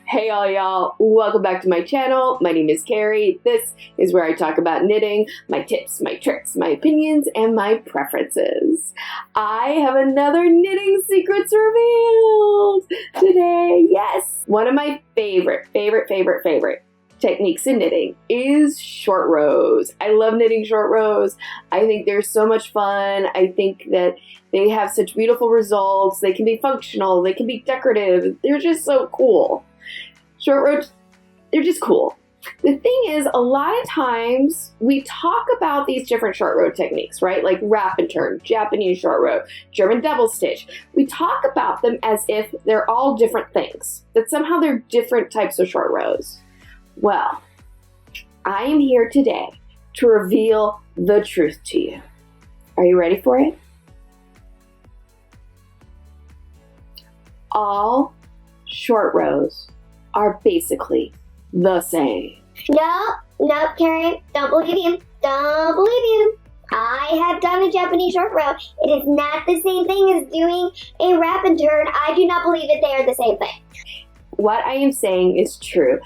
Hey all y'all, welcome back to my channel. My name is Carrie. This is where I talk about knitting, my tips, my tricks, my opinions, and my preferences. I have another knitting secrets revealed today. Yes, one of my favorite techniques in knitting is short rows. I love knitting short rows. I think they're so much fun. I think that they have such beautiful results. They can be functional. They can be decorative. They're just so cool. Short rows, they're just cool. The thing is, a lot of times we talk about these different short row techniques, right? Like wrap and turn, Japanese short row, German double stitch. We talk about them as if they're all different things, that somehow they're different types of short rows. Well, I am here today to reveal the truth to you. Are you ready for it? All short rows are basically the same. No, Carrie, don't believe him. Don't believe him. I have done a Japanese short row. It is not the same thing as doing a wrap and turn. I do not believe that they are the same thing. What I am saying is true,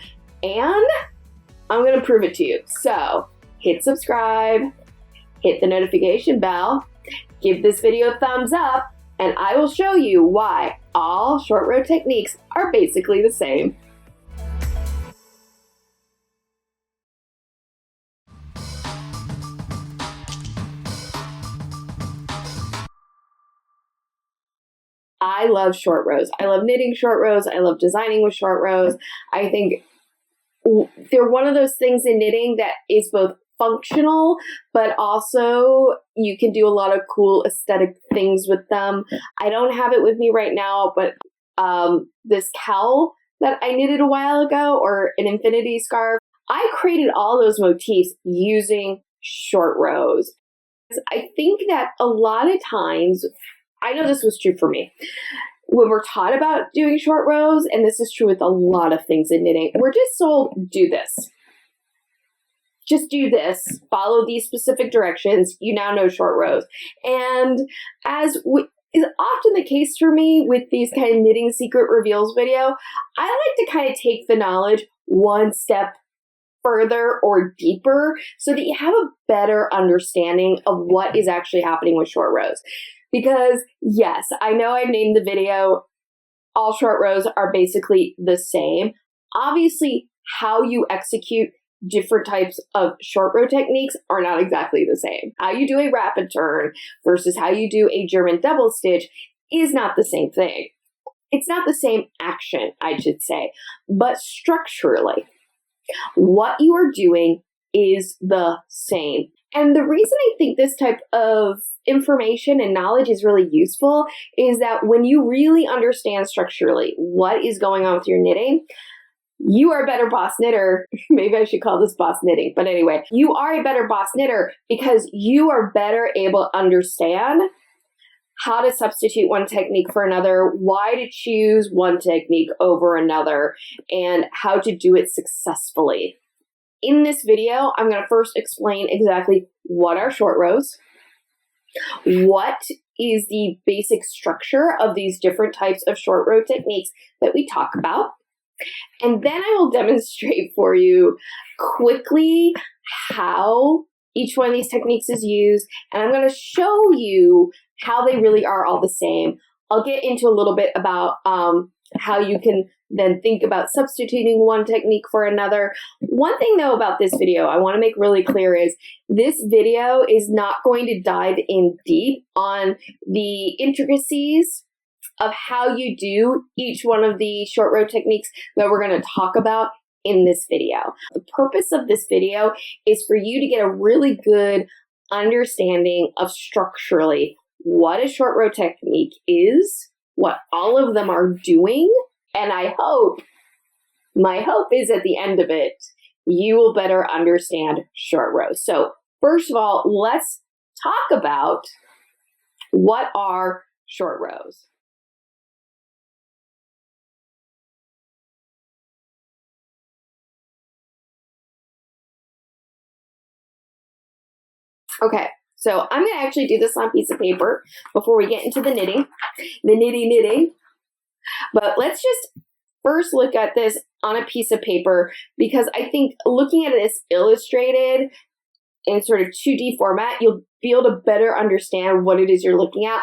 and I'm going to prove it to you. So, hit subscribe, hit the notification bell, give this video a thumbs up, and I will show you why all short row techniques are basically the same. I love short rows. I love knitting short rows. I love designing with short rows. I think they're one of those things in knitting that is both functional, but also you can do a lot of cool aesthetic things with them. I don't have it with me right now, but this cowl that I knitted a while ago, or an infinity scarf, I created all those motifs using short rows. I think that a lot of times, I know this was true for me, when we're taught about doing short rows, and this is true with a lot of things in knitting, we're just told, do this. Just do this. Follow these specific directions. You now know short rows. And as is often the case for me with these kind of knitting secret reveals video, I like to kind of take the knowledge one step further or deeper so that you have a better understanding of what is actually happening with short rows. Because yes, I know I named the video, all short rows are basically the same. Obviously, how you execute different types of short row techniques are not exactly the same. How you do a wrap and turn versus how you do a German double stitch is not the same thing. It's not the same action, I should say, but structurally, what you are doing is the same. And the reason I think this type of information and knowledge is really useful is that when you really understand structurally what is going on with your knitting, you are a better boss knitter. Maybe I should call this boss knitting. But anyway, you are a better boss knitter because you are better able to understand how to substitute one technique for another, why to choose one technique over another, and how to do it successfully. In this video, I'm going to first explain exactly what are short rows, what is the basic structure of these different types of short row techniques that we talk about, and then I will demonstrate for you quickly how each one of these techniques is used, and I'm going to show you how they really are all the same. I'll get into a little bit about how you can then think about substituting one technique for another. One thing though about this video I want to make really clear is this video is not going to dive in deep on the intricacies of how you do each one of the short row techniques that we're going to talk about in this video. The purpose of this video is for you to get a really good understanding of structurally what a short row technique is, what all of them are doing, and my hope is at the end of it, you will better understand short rows. So first of all, let's talk about what are short rows. Okay, so I'm going to actually do this on a piece of paper before we get into the knitting, the knitty. But let's just first look at this on a piece of paper, because I think looking at it as illustrated in sort of 2D format, you'll be able to better understand what it is you're looking at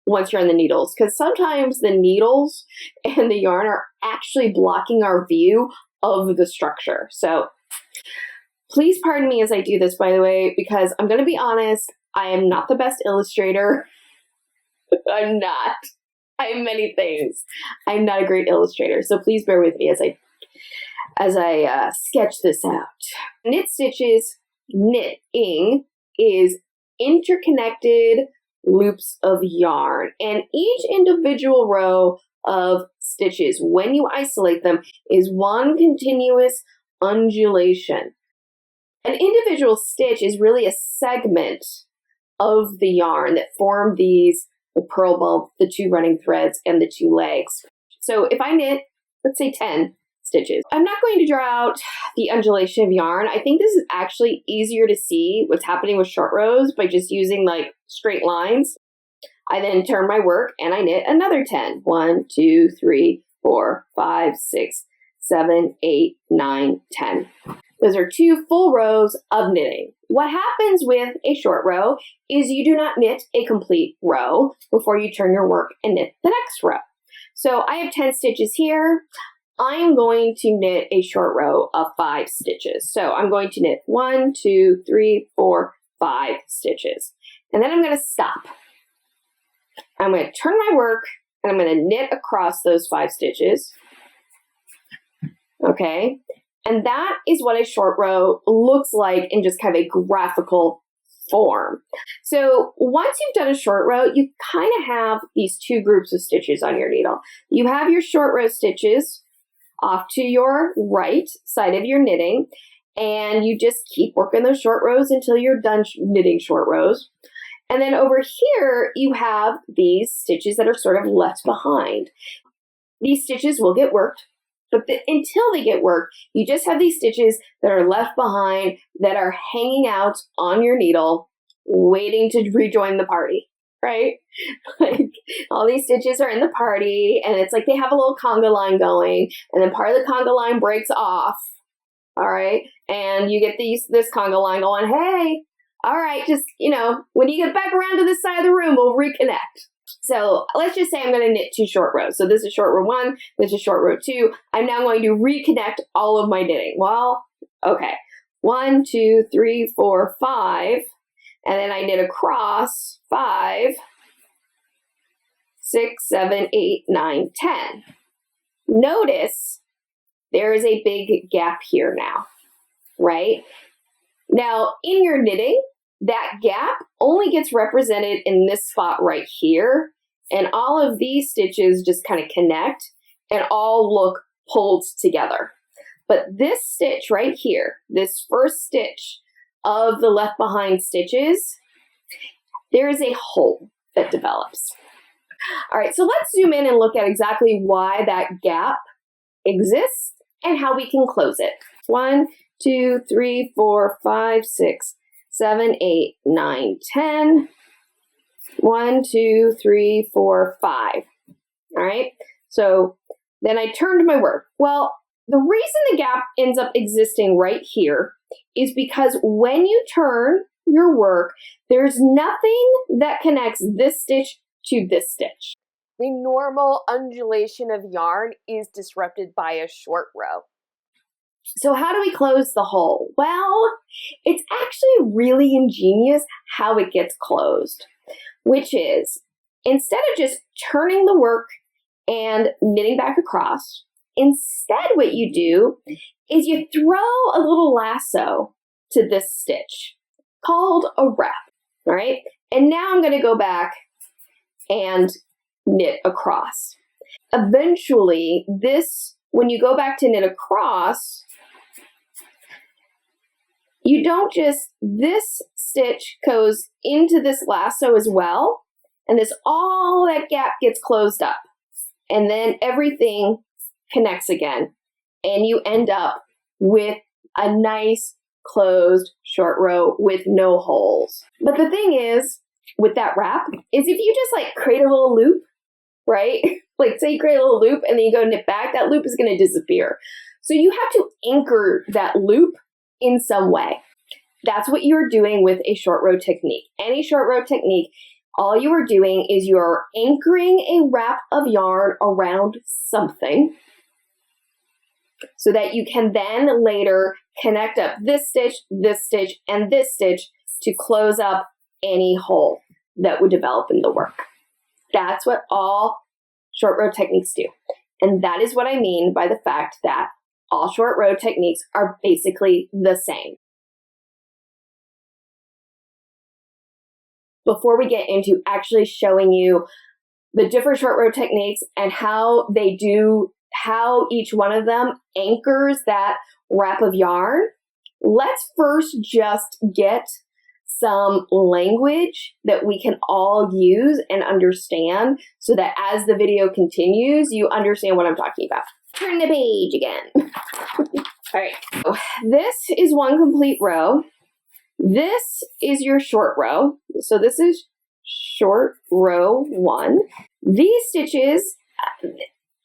once you're on the needles. Because sometimes the needles and the yarn are actually blocking our view of the structure. So please pardon me as I do this, by the way, because I'm going to be honest, I am not the best illustrator. I'm not. I am many things. I'm not a great illustrator, so please bear with me as I sketch this out. Knit stitches, knitting is interconnected loops of yarn, and each individual row of stitches, when you isolate them, is one continuous undulation. An individual stitch is really a segment of the yarn that form the purl bulb, the two running threads, and the two legs. So if I knit, let's say 10 stitches, I'm not going to draw out the undulation of yarn. I think this is actually easier to see what's happening with short rows by just using like straight lines. I then turn my work and I knit another 10. 1, 2, 3, 4, 5, 6, 7, 8, 9, 10. Those are 2 full rows of knitting. What happens with a short row is you do not knit a complete row before you turn your work and knit the next row. So I have 10 stitches here. I am going to knit a short row of 5 stitches. So I'm going to knit 1, 2, 3, 4, 5 stitches. And then I'm going to stop. I'm going to turn my work and I'm going to knit across those 5 stitches. Okay. And that is what a short row looks like in just kind of a graphical form. So once you've done a short row, you kind of have these 2 groups of stitches on your needle. You have your short row stitches off to your right side of your knitting, and you just keep working those short rows until you're done knitting short rows. And then over here, you have these stitches that are sort of left behind. These stitches will get worked. But until they get worked, you just have these stitches that are left behind that are hanging out on your needle, waiting to rejoin the party, right? Like all these stitches are in the party, and it's like they have a little conga line going, and then part of the conga line breaks off, all right? And you get this conga line going, hey, all right, just, when you get back around to this side of the room, we'll reconnect. So let's just say I'm going to knit 2 short rows. So this is short row 1, this is short row 2. I'm now going to reconnect all of my knitting. Well, okay. 1, 2, 3, 4, 5. And then I knit across 5, 6, 7, 8, 9, 10. Notice there is a big gap here now, right? Now, in your knitting, that gap only gets represented in this spot right here, and all of these stitches just kind of connect and all look pulled together. But this stitch right here, this first stitch of the left behind stitches, there is a hole that develops. All right, so let's zoom in and look at exactly why that gap exists and how we can close it. 1, 2, 3, 4, 5, 6, 7, 8, 9, 10. 1, 2, 3, 4, 5. All right. So then I turned my work. Well, the reason the gap ends up existing right here is because when you turn your work, there's nothing that connects this stitch to this stitch. The normal undulation of yarn is disrupted by a short row. So how do we close the hole? Well, it's actually really ingenious how it gets closed, which is instead of just turning the work and knitting back across, instead what you do is you throw a little lasso to this stitch called a wrap, all right? And now I'm going to go back and knit across. Eventually, when you go back to knit across, you don't this stitch goes into this lasso as well, and all that gap gets closed up, and then everything connects again, and you end up with a nice closed short row with no holes. But the thing is, with that wrap, is if you just create a little loop, right? Like say you create a little loop and then you go knit back, that loop is going to disappear. So you have to anchor that loop in some way. That's what you're doing with a short row technique. Any short row technique, all you are doing is you're anchoring a wrap of yarn around something so that you can then later connect up this stitch, and this stitch to close up any hole that would develop in the work. That's what all short row techniques do. And that is what I mean by the fact that all short row techniques are basically the same. Before we get into actually showing you the different short row techniques and how each one of them anchors that wrap of yarn, let's first just get some language that we can all use and understand so that as the video continues, you understand what I'm talking about. Turn the page again. All right, so this is one complete row. This is your short row. So this is short row 1. These stitches, I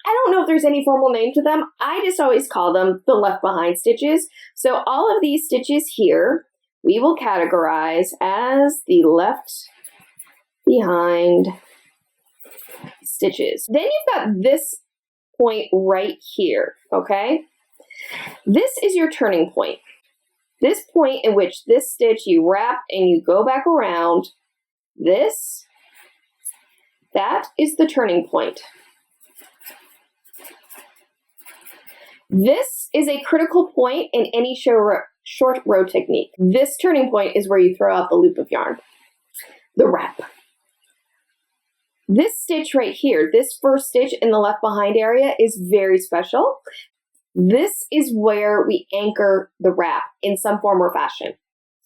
don't know if there's any formal name to them. I just always call them the left behind stitches. So all of these stitches here, we will categorize as the left behind stitches. Then you've got this point right here, okay? This is your turning point. This point in which this stitch you wrap and you go back around, that is the turning point. This is a critical point in any short row technique. This turning point is where you throw out the loop of yarn, the wrap. This stitch right here, this first stitch in the left behind area is very special. This is where we anchor the wrap in some form or fashion.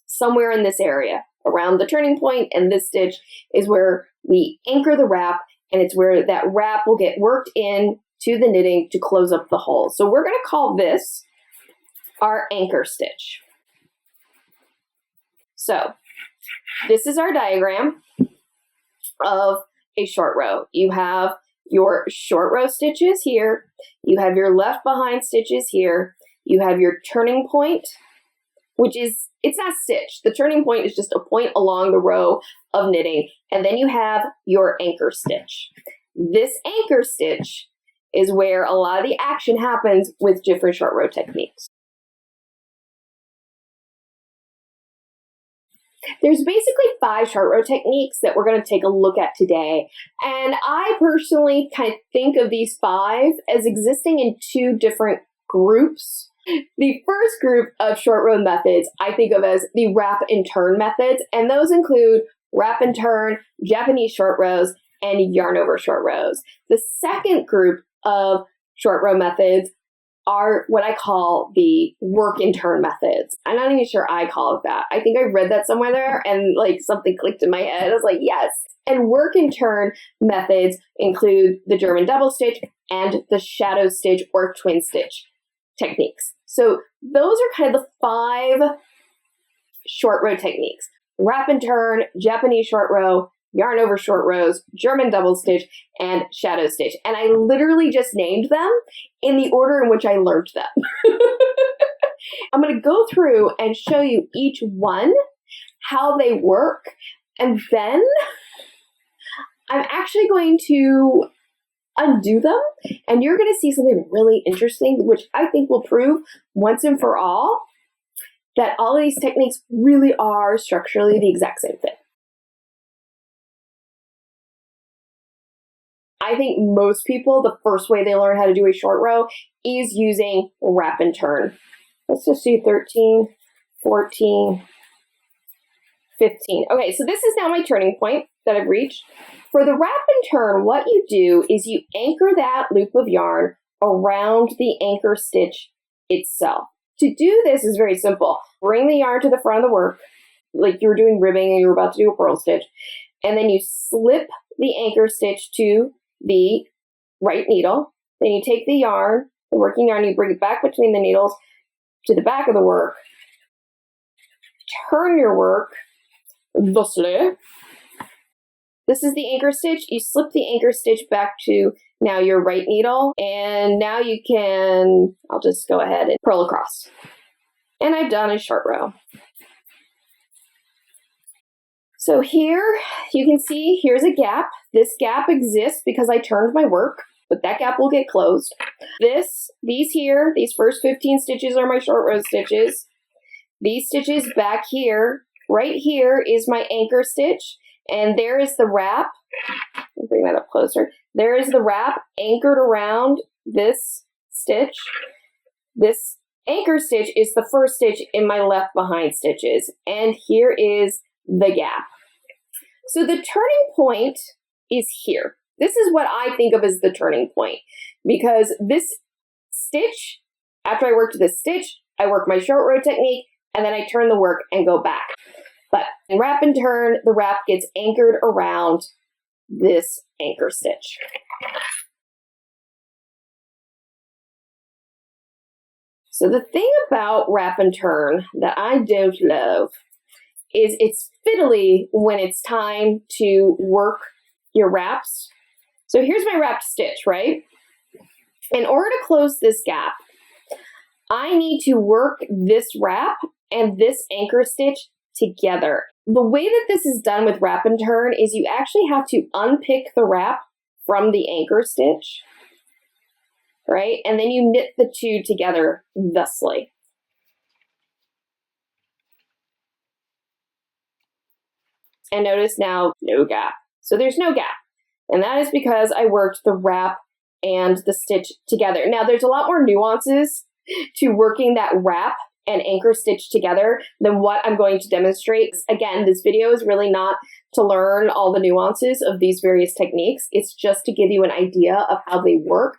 Somewhere in this area, around the turning point, and this stitch is where we anchor the wrap, and it's where that wrap will get worked in to the knitting to close up the hole. So we're going to call this our anchor stitch. So this is our diagram of a short row. You have your short row stitches here, you have your left behind stitches here, you have your turning point, which is, it's not stitch. The turning point is just a point along the row of knitting, and then you have your anchor stitch. This anchor stitch is where a lot of the action happens with different short row techniques. There's basically 5 short row techniques that we're going to take a look at today. And I personally kind of think of these 5 as existing in 2 different groups. The first group of short row methods I think of as the wrap and turn methods, and those include wrap and turn, Japanese short rows, and yarn over short rows. The second group of short row methods are what I call the work and turn methods. I'm not even sure I call it that. I think I read that somewhere there and like something clicked in my head. I was like, yes. And work and turn methods include the German double stitch and the shadow stitch or twin stitch techniques. So those are kind of the 5 short row techniques. Wrap and turn, Japanese short row, yarn over short rows, German double stitch, and shadow stitch. And I literally just named them in the order in which I learned them. I'm going to go through and show you each one, how they work, and then I'm actually going to undo them, and you're going to see something really interesting, which I think will prove once and for all that all of these techniques really are structurally the exact same thing. I think most people, the first way they learn how to do a short row is using wrap and turn. Let's just do 13, 14, 15. Okay, so this is now my turning point that I've reached. For the wrap and turn, what you do is you anchor that loop of yarn around the anchor stitch itself. To do this is very simple. Bring the yarn to the front of the work, like you were doing ribbing and you were about to do a purl stitch, and then you slip the anchor stitch to the right needle. Then you take the yarn, the working yarn, you bring it back between the needles to the back of the work. Turn your work thusly. This is the anchor stitch. You slip the anchor stitch back to now your right needle, and now you can, I'll just go ahead and purl across. And I've done a short row. So here you can see here's a gap. This gap exists because I turned my work, but that gap will get closed. These first 15 stitches are my short row stitches. These stitches back here, right here is my anchor stitch, and there is the wrap. I'll bring that up closer. There is the wrap anchored around this stitch. This anchor stitch is the first stitch in my left behind stitches, and here is the gap. So the turning point is here. This is what I think of as the turning point, because this stitch, after I worked this stitch, I work my short row technique, and then I turn the work and go back. But in wrap and turn, the wrap gets anchored around this anchor stitch. So the thing about wrap and turn that I don't love is it's fiddly when it's time to work your wraps. So here's my wrapped stitch, right? In order to close this gap, I need to work this wrap and this anchor stitch together. The way that this is done with wrap and turn is you actually have to unpick the wrap from the anchor stitch, right? And then you knit the two together thusly. And notice now, no gap. So there's no gap. And that is because I worked the wrap and the stitch together. Now there's a lot more nuances to working that wrap and anchor stitch together than what I'm going to demonstrate. Again, this video is really not to learn all the nuances of these various techniques. It's just to give you an idea of how they work.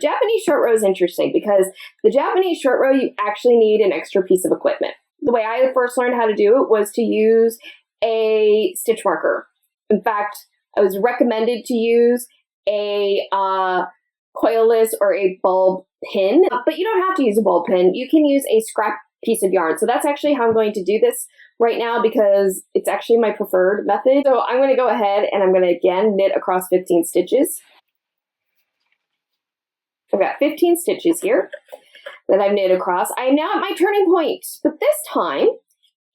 Japanese short row is interesting because the Japanese short row, you actually need an extra piece of equipment. The way I first learned how to do it was to use a stitch marker. In fact, I was recommended to use a coilless or a bulb pin, but you don't have to use a bulb pin. You can use a scrap piece of yarn. So that's actually how I'm going to do this right now because it's actually my preferred method. So I'm going to go ahead and I'm going to again knit across 15 stitches. I've got 15 stitches here that I've knit across. I am now at my turning point, but this time,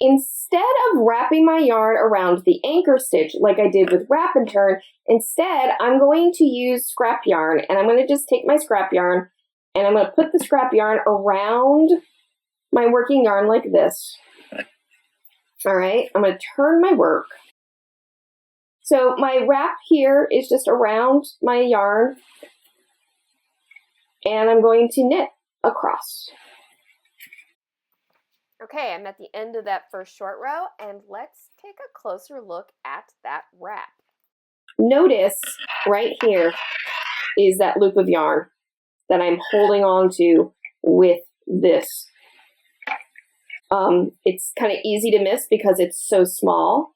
instead of wrapping my yarn around the anchor stitch like I did with wrap and turn, instead I'm going to use scrap yarn, and I'm going to just take my scrap yarn and I'm going to put the scrap yarn around my working yarn like this. All right, I'm going to turn my work. So my wrap here is just around my yarn, and I'm going to knit across. Okay, I'm at the end of that first short row, and let's take a closer look at that wrap. Notice right here is that loop of yarn that I'm holding on to with this. It's kind of easy to miss because it's so small.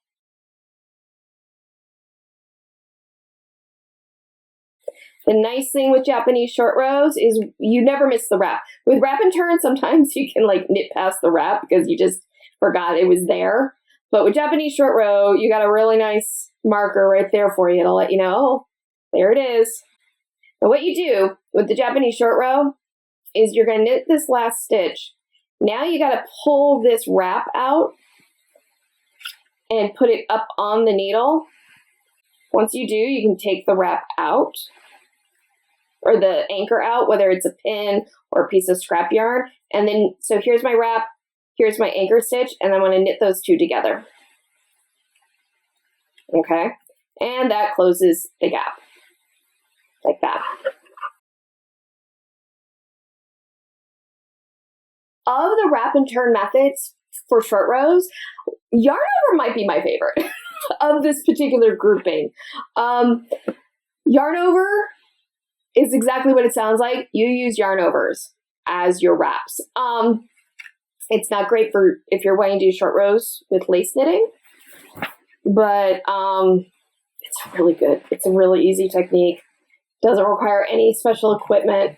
The nice thing with Japanese short rows is you never miss the wrap. With wrap and turn, sometimes you can like knit past the wrap because you just forgot it was there. But with Japanese short row, you got a really nice marker right there for you to let you know, oh, there it is. And what you do with the Japanese short row is you're going to knit this last stitch. Now you got to pull this wrap out and put it up on the needle. Once you do, you can take the wrap out, or the anchor out, whether it's a pin or a piece of scrap yarn. And then, so here's my wrap, here's my anchor stitch, and I'm going to knit those two together. Okay, and that closes the gap, like that. Of the wrap and turn methods for short rows, yarn over might be my favorite of this particular grouping. Yarn over is exactly what it sounds like. You use yarn overs as your wraps. It's not great for if you're wanting to do short rows with lace knitting, but it's really good. It's a really easy technique. Doesn't require any special equipment.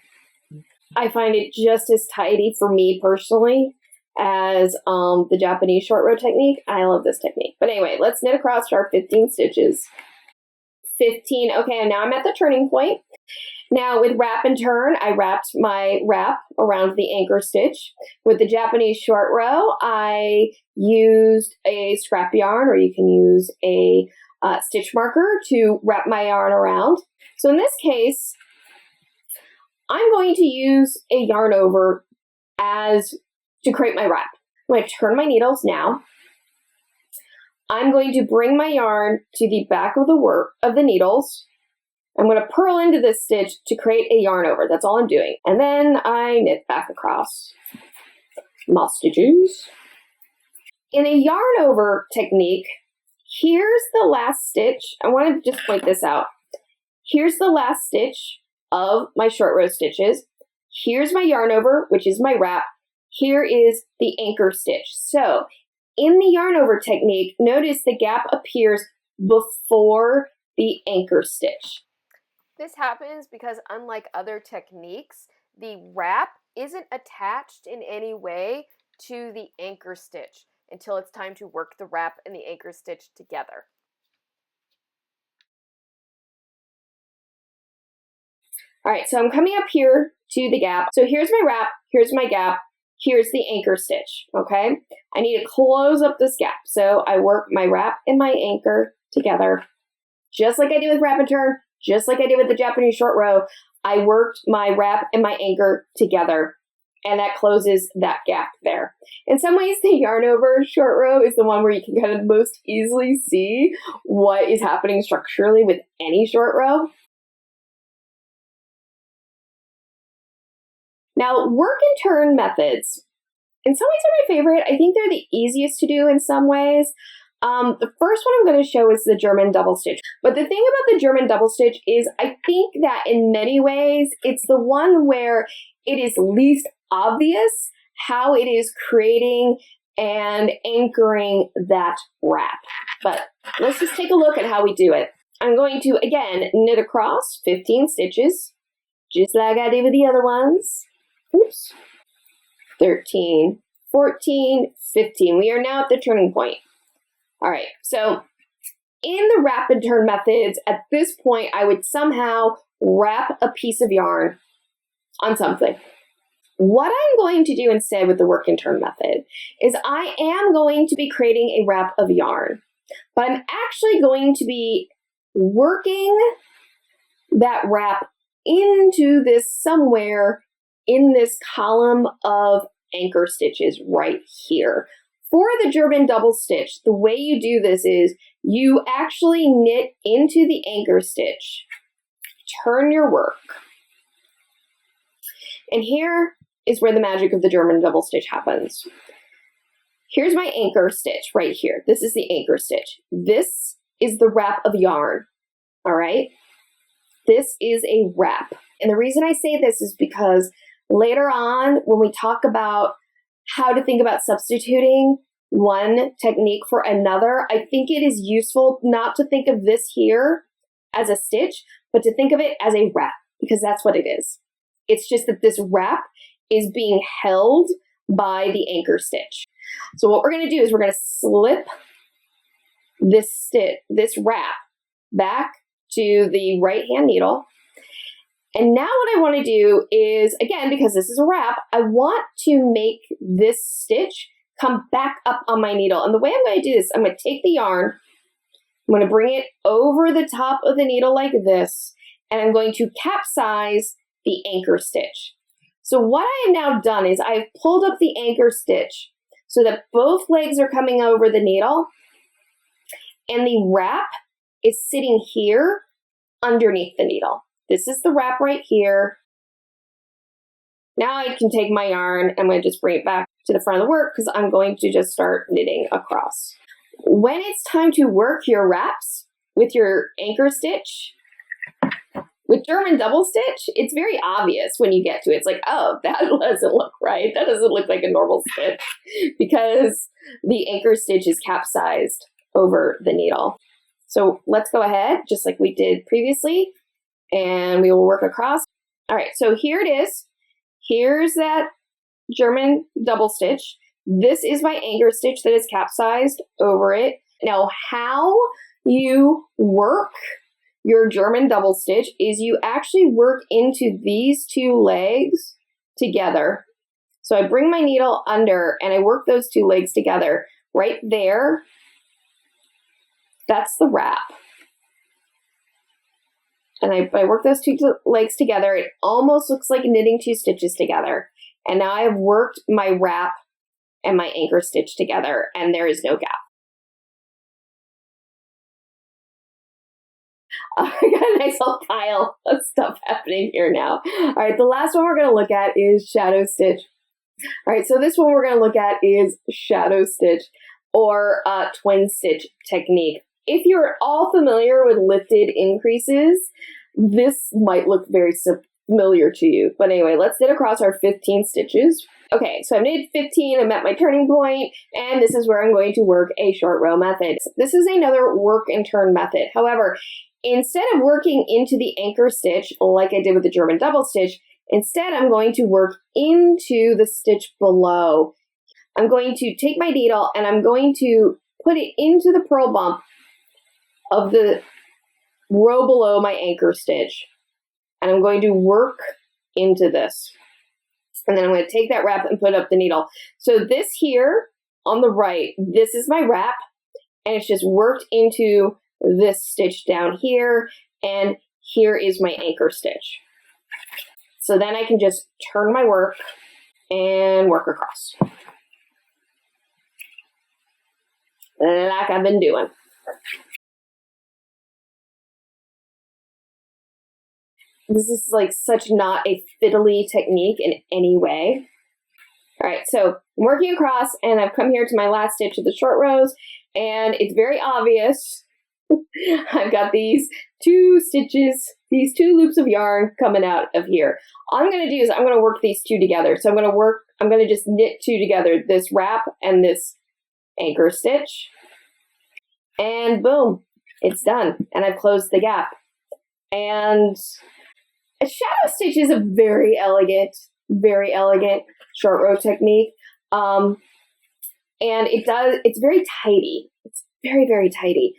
I find it just as tidy for me personally as the Japanese short row technique. I love this technique. But anyway, let's knit across our 15 stitches. 15. Okay, and now I'm at the turning point. Now with wrap and turn, I wrapped my wrap around the anchor stitch. With the Japanese short row, I used a scrap yarn, or you can use a stitch marker to wrap my yarn around. So in this case, I'm going to use a yarn over to create my wrap. I'm going to turn my needles now. I'm going to bring my yarn to the back of the needles. I'm going to purl into this stitch to create a yarn over. That's all I'm doing. And then I knit back across my stitches. In a yarn over technique, here's the last stitch. I want to just point this out. Here's the last stitch of my short row stitches. Here's my yarn over, which is my wrap. Here is the anchor stitch. So in the yarn over technique, notice the gap appears before the anchor stitch. This happens because unlike other techniques, the wrap isn't attached in any way to the anchor stitch until it's time to work the wrap and the anchor stitch together. All right, so I'm coming up here to the gap. So here's my wrap, here's my gap, here's the anchor stitch, okay? I need to close up this gap. So I work my wrap and my anchor together, just like I did with wrap and turn, just like I did with the Japanese short row. I worked my wrap and my anchor together, and that closes that gap there. In some ways, the yarn over short row is the one where you can kind of most easily see what is happening structurally with any short row. Now, work and turn methods, in some ways are my favorite. I think they're the easiest to do in some ways. The first one I'm going to show is the German double stitch. But the thing about the German double stitch is I think that in many ways, it's the one where it is least obvious how it is creating and anchoring that wrap. But let's just take a look at how we do it. I'm going to, again, knit across 15 stitches, just like I did with the other ones. Oops. 13, 14, 15. We are now at the turning point. All right, so in the wrap and turn methods, at this point, I would somehow wrap a piece of yarn on something. What I'm going to do instead with the work and turn method is I am going to be creating a wrap of yarn, but I'm actually going to be working that wrap into this somewhere in this column of anchor stitches right here. For the German double stitch, the way you do this is you actually knit into the anchor stitch, turn your work, and here is where the magic of the German double stitch happens. Here's my anchor stitch right here. This is the anchor stitch. This is the wrap of yarn, all right? This is a wrap. And the reason I say this is because later on, when we talk about how to think about substituting one technique for another, I think it is useful not to think of this here as a stitch, but to think of it as a wrap, because that's what it is. It's just that this wrap is being held by the anchor stitch. So what we're going to do is we're going to slip this wrap back to the right hand needle. And now what I want to do is, again, because this is a wrap, I want to make this stitch come back up on my needle. And the way I'm going to do this, I'm going to take the yarn, I'm going to bring it over the top of the needle like this, and I'm going to capsize the anchor stitch. So what I have now done is I've pulled up the anchor stitch so that both legs are coming over the needle, and the wrap is sitting here underneath the needle. This is the wrap right here. Now I can take my yarn, I'm going to just bring it back to the front of the work because I'm going to just start knitting across. When it's time to work your wraps with your anchor stitch, with German double stitch, it's very obvious when you get to it. It's like, oh, that doesn't look right. That doesn't look like a normal stitch because the anchor stitch is capsized over the needle. So let's go ahead, just like we did previously, and we will work across. All right, so here it is. Here's that German double stitch. This is my anchor stitch that is capsized over it. Now, how you work your German double stitch is you actually work into these two legs together. So I bring my needle under and I work those two legs together. Right there, that's the wrap. And I work those two legs together. It almost looks like knitting two stitches together. And now I've worked my wrap and my anchor stitch together, and there is no gap. I got a nice little pile of stuff happening here now. All right, the last one we're going to look at is shadow stitch. All right, so this one we're going to look at is shadow stitch or twin stitch technique. If you're all familiar with lifted increases, this might look very familiar to you. But anyway, let's knit across our 15 stitches. Okay, so I've knitted 15, I'm at my turning point, and this is where I'm going to work a short row method. This is another work and turn method. However, instead of working into the anchor stitch like I did with the German double stitch, instead I'm going to work into the stitch below. I'm going to take my needle and I'm going to put it into the purl bump of the row below my anchor stitch. And I'm going to work into this. And then I'm going to take that wrap and put up the needle. So this here on the right, this is my wrap, and it's just worked into this stitch down here, and here is my anchor stitch. So then I can just turn my work and work across. Like I've been doing. This is like such not a fiddly technique in any way. All right, so I'm working across and I've come here to my last stitch of the short rows, and it's very obvious. I've got these two stitches, these two loops of yarn coming out of here. All I'm going to do is I'm going to work these two together. So I'm going to just knit two together, this wrap and this anchor stitch. And boom, it's done. And I've closed the gap. And a shadow stitch is a very elegant short row technique. And it's very tidy. It's very, very tidy.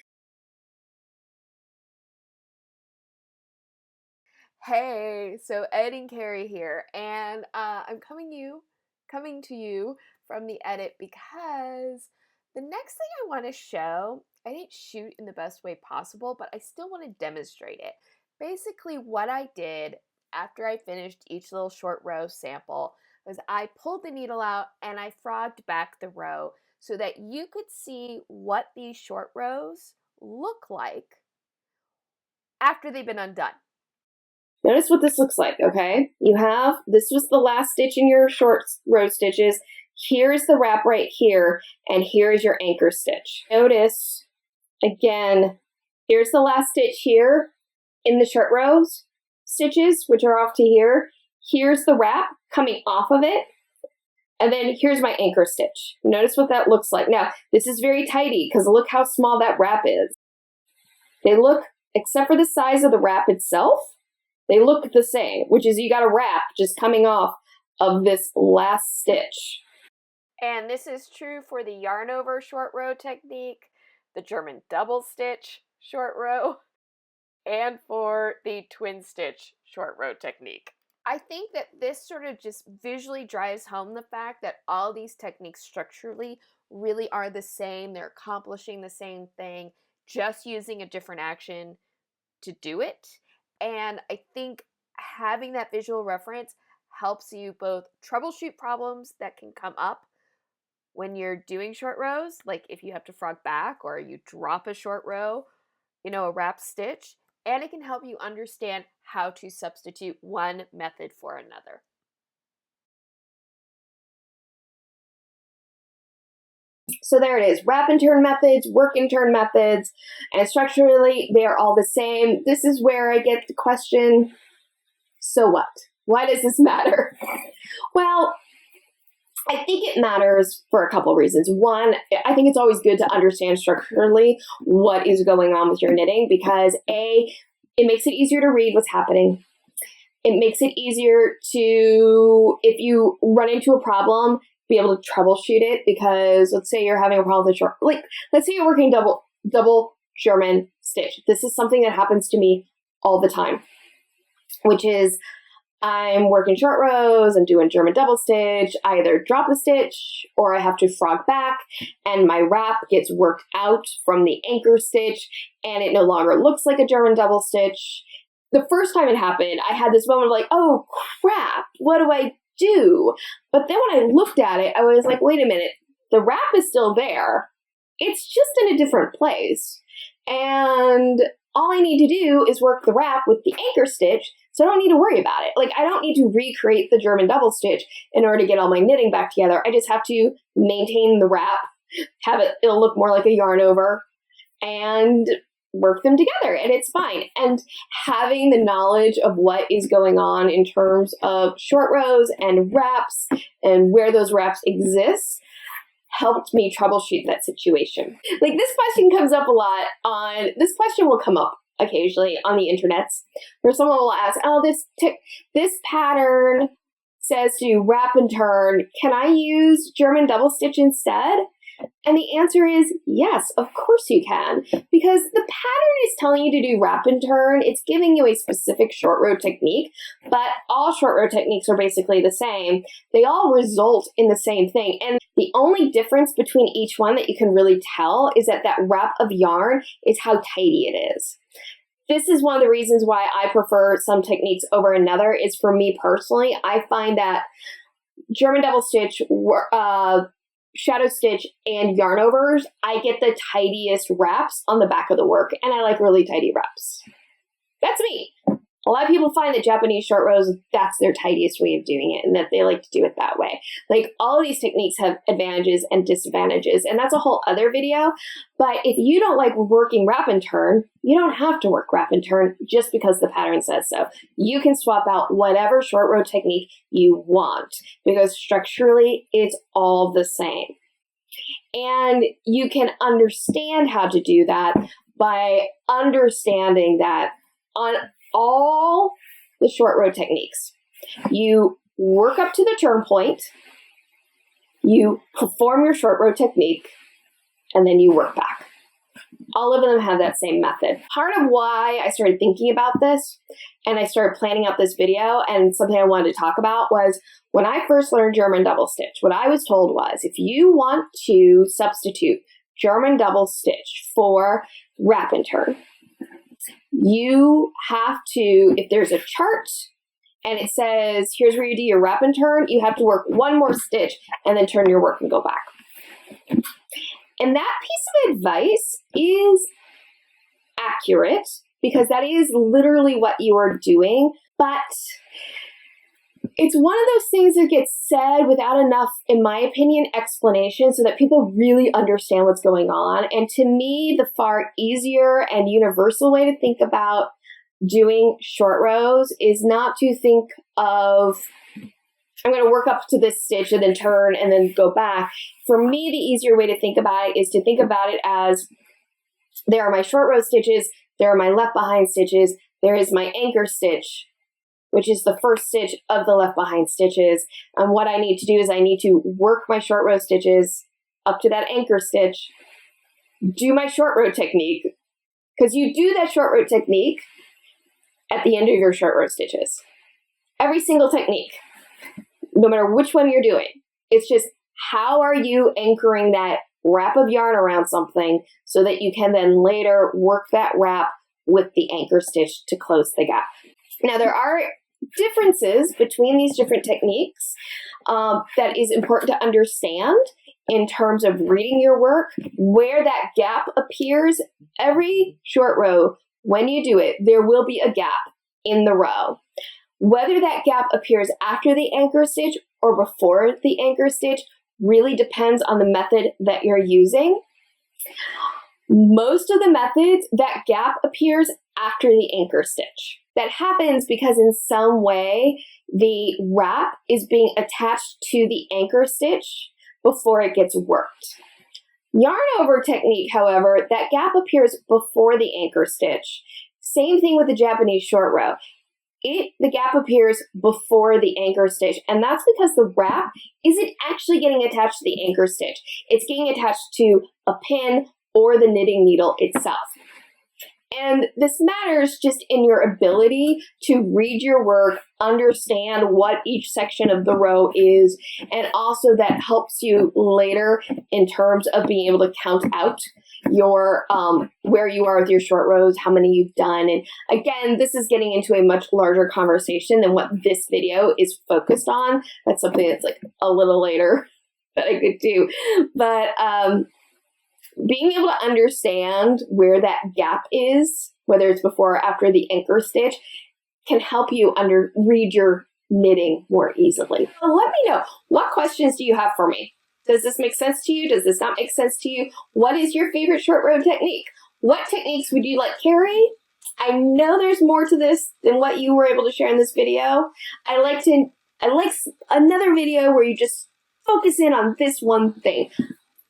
Hey, so Ed and Carrie here, and I'm coming to you from the edit because the next thing I want to show, I didn't shoot in the best way possible, but I still want to demonstrate it. Basically, what I did after I finished each little short row sample was I pulled the needle out and I frogged back the row so that you could see what these short rows look like after they've been undone. Notice what this looks like, okay? This was the last stitch in your short row stitches. Here's the wrap right here, and here's your anchor stitch. Notice, again, here's the last stitch here in the short rows stitches, which are off to here. Here's the wrap coming off of it, and then here's my anchor stitch. Notice what that looks like. Now, this is very tidy because look how small that wrap is. They look, except for the size of the wrap itself, they look the same, which is you got a wrap just coming off of this last stitch. And this is true for the yarn over short row technique, the German double stitch short row, and for the twin stitch short row technique. I think that this sort of just visually drives home the fact that all these techniques structurally really are the same. They're accomplishing the same thing, just using a different action to do it. And I think having that visual reference helps you both troubleshoot problems that can come up when you're doing short rows, like if you have to frog back or you drop a short row, a wrap stitch, and it can help you understand how to substitute one method for another. So there it is, wrap and turn methods, work and turn methods, and structurally they are all the same. This is where I get the question, so what? Why does this matter? Well, I think it matters for a couple of reasons. One, I think it's always good to understand structurally what is going on with your knitting because A, it makes it easier to read what's happening. It makes it easier to, if you run into a problem, be able to troubleshoot it, because let's say you're having a problem with a short, like let's say you're working double German stitch. This is something that happens to me all the time, which is I'm working short rows, I'm doing German double stitch, I either drop a stitch or I have to frog back, and my wrap gets worked out from the anchor stitch and it no longer looks like a German double stitch. The first time it happened, I had this moment of like, oh crap, what do I do? But then when I looked at it, I was like, wait a minute, the wrap is still there. It's just in a different place. And all I need to do is work the wrap with the anchor stitch, so I don't need to worry about it. Like, I don't need to recreate the German double stitch in order to get all my knitting back together. I just have to maintain the wrap, it'll look more like a yarn over, and work them together, and it's fine. And having the knowledge of what is going on in terms of short rows and wraps and where those wraps exist helped me troubleshoot that situation. Like, this question comes up a lot this question will come up occasionally on the internets, where someone will ask, oh, this pattern says to wrap and turn, can I use German double stitch instead? And the answer is yes, of course you can, because the pattern is telling you to do wrap and turn. It's giving you a specific short row technique, but all short row techniques are basically the same. They all result in the same thing. And the only difference between each one that you can really tell is that wrap of yarn is how tidy it is. This is one of the reasons why I prefer some techniques over another. Is for me personally, I find that German double stitch, shadow stitch, and yarn overs, I get the tidiest wraps on the back of the work, and I like really tidy wraps. That's me. A lot of people find that Japanese short rows, that's their tidiest way of doing it, and that they like to do it that way. Like, all of these techniques have advantages and disadvantages, and that's a whole other video. But if you don't like working wrap and turn, you don't have to work wrap and turn just because the pattern says so. You can swap out whatever short row technique you want, because structurally it's all the same. And you can understand how to do that by understanding that on all the short row techniques, you work up to the turn point, you perform your short row technique, and then you work back. All of them have that same method. Part of why I started thinking about this and I started planning out this video, and something I wanted to talk about, was when I first learned German double stitch, what I was told was, if you want to substitute German double stitch for wrap and turn, you have to, if there's a chart and it says, here's where you do your wrap and turn, you have to work one more stitch and then turn your work and go back. And that piece of advice is accurate, because that is literally what you are doing, but it's one of those things that gets said without enough, in my opinion, explanation so that people really understand what's going on. And to me, the far easier and universal way to think about doing short rows is not to think of, I'm going to work up to this stitch and then turn and then go back. For me, the easier way to think about it is to think about it as, there are my short row stitches, there are my left behind stitches, there is my anchor stitch, which is the first stitch of the left behind stitches. And what I need to do is I need to work my short row stitches up to that anchor stitch, do my short row technique, because you do that short row technique at the end of your short row stitches. Every single technique, no matter which one you're doing, it's just, how are you anchoring that wrap of yarn around something so that you can then later work that wrap with the anchor stitch to close the gap. Now, there are differences between these different techniques that is important to understand in terms of reading your work. Where that gap appears, every short row, when you do it, there will be a gap in the row. Whether that gap appears after the anchor stitch or before the anchor stitch really depends on the method that you're using. Most of the methods, that gap appears after the anchor stitch. That happens because in some way the wrap is being attached to the anchor stitch before it gets worked. Yarn over technique, however, that gap appears before the anchor stitch. Same thing with the Japanese short row. the gap appears before the anchor stitch, and that's because the wrap isn't actually getting attached to the anchor stitch. It's getting attached to a pin or the knitting needle itself. And this matters just in your ability to read your work, understand what each section of the row is, and also that helps you later in terms of being able to count out your where you are with your short rows, how many you've done. And again, this is getting into a much larger conversation than what this video is focused on. That's something that's like a little later that I could do. But being able to understand where that gap is, whether it's before or after the anchor stitch, can help you read your knitting more easily. So let me know, what questions do you have for me? Does this make sense to you? Does this not make sense to you? What is your favorite short row technique? What techniques would you like, Carrie? I know there's more to this than what you were able to share in this video. I like another video where you just focus in on this one thing.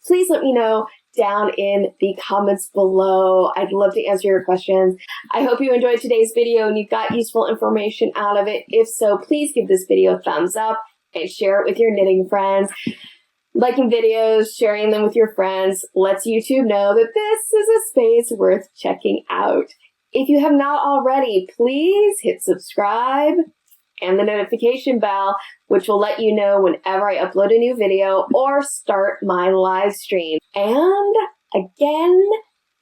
Please let me know down in the comments below. I'd love to answer your questions. I hope you enjoyed today's video and you got useful information out of it. If so, please give this video a thumbs up and share it with your knitting friends. Liking videos, sharing them with your friends lets YouTube know that this is a space worth checking out. If you have not already, please hit subscribe and the notification bell, which will let you know whenever I upload a new video or start my live stream. And again,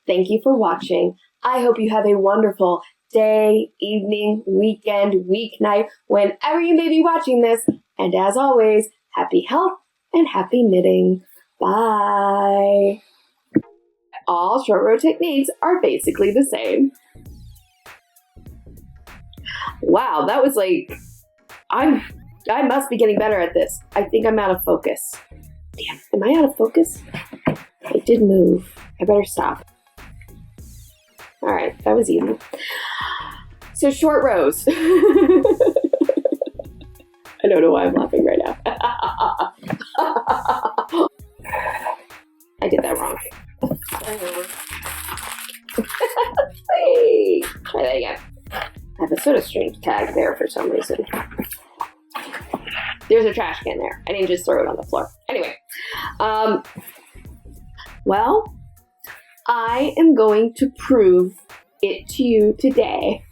thank you for watching. I hope you have a wonderful day, evening, weekend, weeknight, whenever you may be watching this. And as always, happy health and happy knitting. Bye. All short row techniques are basically the same. Wow, that was like, I must be getting better at this. I think I'm out of focus. Damn, am I out of focus? It did move. I better stop. All right, that was easy. So short rows. I don't know why I'm laughing right now. I did that wrong. Hey, try that again. I have a sort of strange tag there for some reason. There's a trash can there. I didn't just throw it on the floor. Anyway, well, I am going to prove it to you today.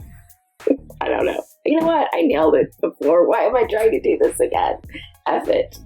I don't know. You know what? I nailed it before. Why am I trying to do this again? F it.